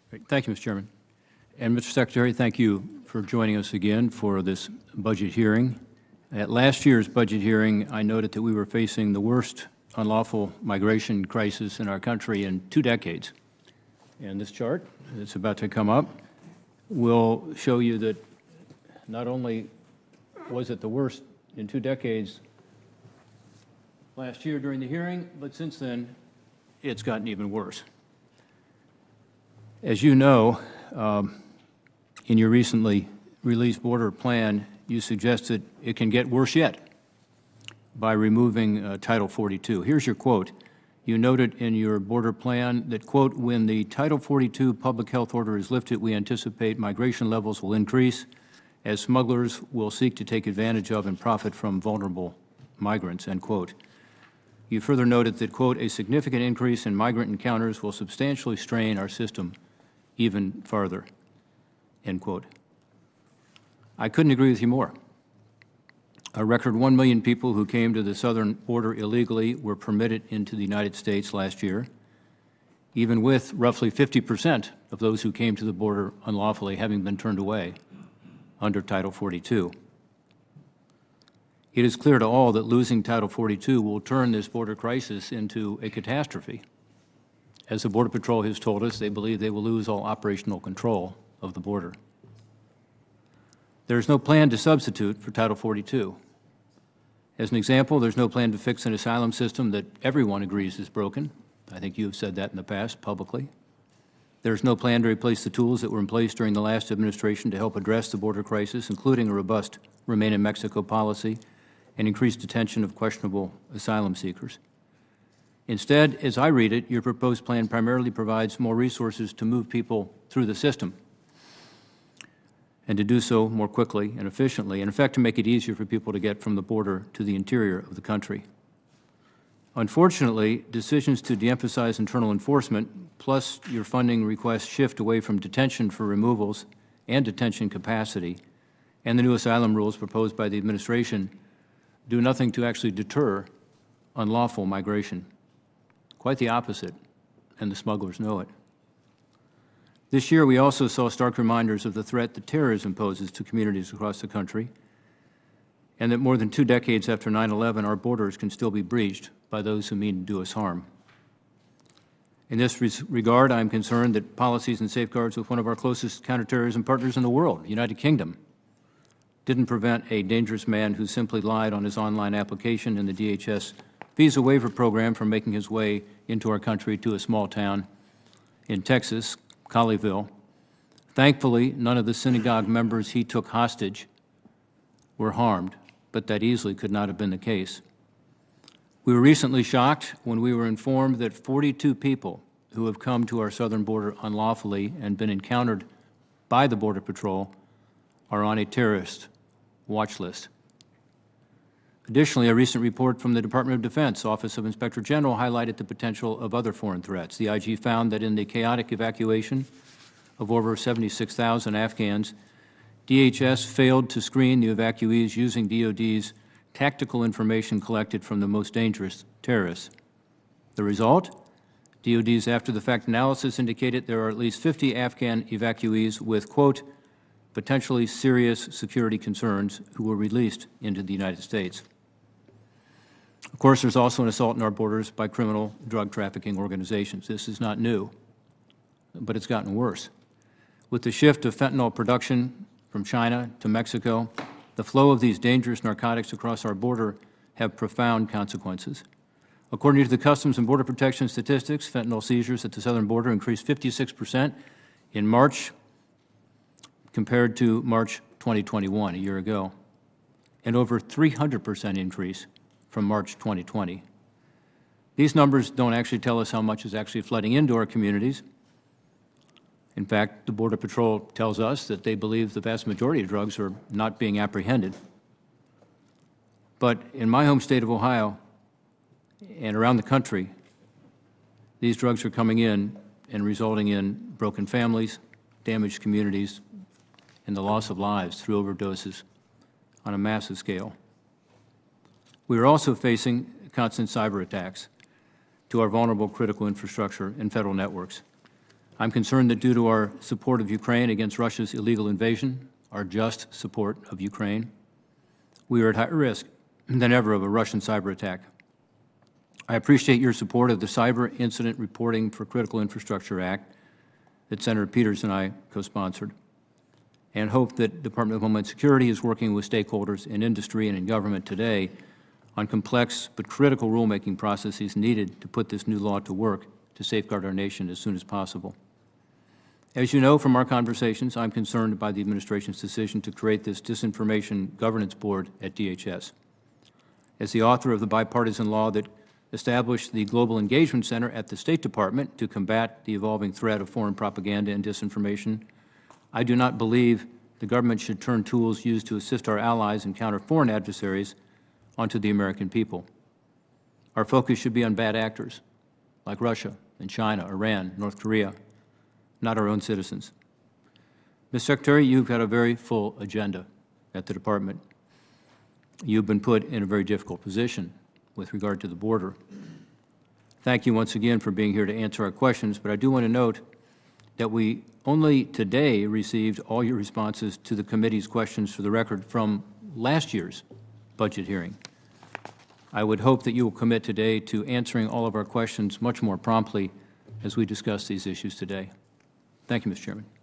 Great. Thank you, Mr. Chairman. And Mr. Secretary, thank you for joining us again for this budget hearing. At last year's budget hearing, I noted that we were facing the worst unlawful migration crisis in our country in 2 decades. And this chart that's about to come up will show you that not only was it the worst in 2 decades last year during the hearing, but since then, it's gotten even worse. As you know, in your recently released border plan, you suggested it can get worse yet by removing Title 42. Here's your quote. You noted in your border plan that, quote, when the Title 42 public health order is lifted, we anticipate migration levels will increase as smugglers will seek to take advantage of and profit from vulnerable migrants, end quote. You further noted that, quote, a significant increase in migrant encounters will substantially strain our system even farther, end quote. I couldn't agree with you more. A record 1 million people who came to the southern border illegally were permitted into the United States last year, even with roughly 50% of those who came to the border unlawfully having been turned away under Title 42. It is clear to all that losing Title 42 will turn this border crisis into a catastrophe. As the Border Patrol has told us, they believe they will lose all operational control of the border. There is no plan to substitute for Title 42. As an example, there's no plan to fix an asylum system that everyone agrees is broken. I think you have said that in the past publicly. There's no plan to replace the tools that were in place during the last administration to help address the border crisis, including a robust Remain in Mexico policy and increased detention of questionable asylum seekers. Instead, as I read it, your proposed plan primarily provides more resources to move people through the system and to do so more quickly and efficiently, and in fact to make it easier for people to get from the border to the interior of the country. Unfortunately, decisions to de-emphasize internal enforcement, plus your funding requests shift away from detention for removals and detention capacity, and the new asylum rules proposed by the administration do nothing to actually deter unlawful migration. Quite the opposite, and the smugglers know it. This year, we also saw stark reminders of the threat that terrorism poses to communities across the country, and that more than 2 decades after 9/11, our borders can still be breached by those who mean to do us harm. In this regard, I am concerned that policies and safeguards with one of our closest counterterrorism partners in the world, the United Kingdom, didn't prevent a dangerous man who simply lied on his online application in the DHS visa waiver program from making his way into our country to a small town in Texas, Colleyville. Thankfully, none of the synagogue members he took hostage were harmed, but that easily could not have been the case. We were recently shocked when we were informed that 42 people who have come to our southern border unlawfully and been encountered by the Border Patrol are on a terrorist watch list. Additionally, a recent report from the Department of Defense Office of Inspector General highlighted the potential of other foreign threats. The IG found that in the chaotic evacuation of over 76,000 Afghans, DHS failed to screen the evacuees using DoD's tactical information collected from the most dangerous terrorists. The result? DoD's after-the-fact analysis indicated there are at least 50 Afghan evacuees with, quote, potentially serious security concerns who were released into the United States. Of course, there's also an assault on our borders by criminal drug trafficking organizations. This is not new, but it's gotten worse. With the shift of fentanyl production from China to Mexico, the flow of these dangerous narcotics across our border have profound consequences. According to the Customs and Border Protection statistics, fentanyl seizures at the southern border increased 56% in March compared to March 2021, a year ago, and over 300% increase from March 2020. These numbers don't actually tell us how much is actually flooding into our communities. In fact, the Border Patrol tells us that they believe the vast majority of drugs are not being apprehended. But in my home state of Ohio and around the country, these drugs are coming in and resulting in broken families, damaged communities, and the loss of lives through overdoses on a massive scale. We are also facing constant cyber attacks to our vulnerable critical infrastructure and federal networks. I'm concerned that due to our support of Ukraine against Russia's illegal invasion, our just support of Ukraine, we are at higher risk than ever of a Russian cyber attack. I appreciate your support of the Cyber Incident Reporting for Critical Infrastructure Act that Senator Peters and I co-sponsored, and hope that Department of Homeland Security is working with stakeholders in industry and in government today on complex but critical rulemaking processes needed to put this new law to work to safeguard our nation as soon as possible. As you know from our conversations, I'm concerned by the administration's decision to create this Disinformation Governance Board at DHS. As the author of the bipartisan law that established the Global Engagement Center at the State Department to combat the evolving threat of foreign propaganda and disinformation, I do not believe the government should turn tools used to assist our allies and counter foreign adversaries onto the American people. Our focus should be on bad actors like Russia and China, Iran, North Korea, not our own citizens. Ms. Secretary, you've had a very full agenda at the Department. You've been put in a very difficult position with regard to the border. Thank you once again for being here to answer our questions, but I do want to note that we only today received all your responses to the committee's questions for the record from last year's budget hearing. I would hope that you will commit today to answering all of our questions much more promptly as we discuss these issues today. Thank you, Mr. Chairman.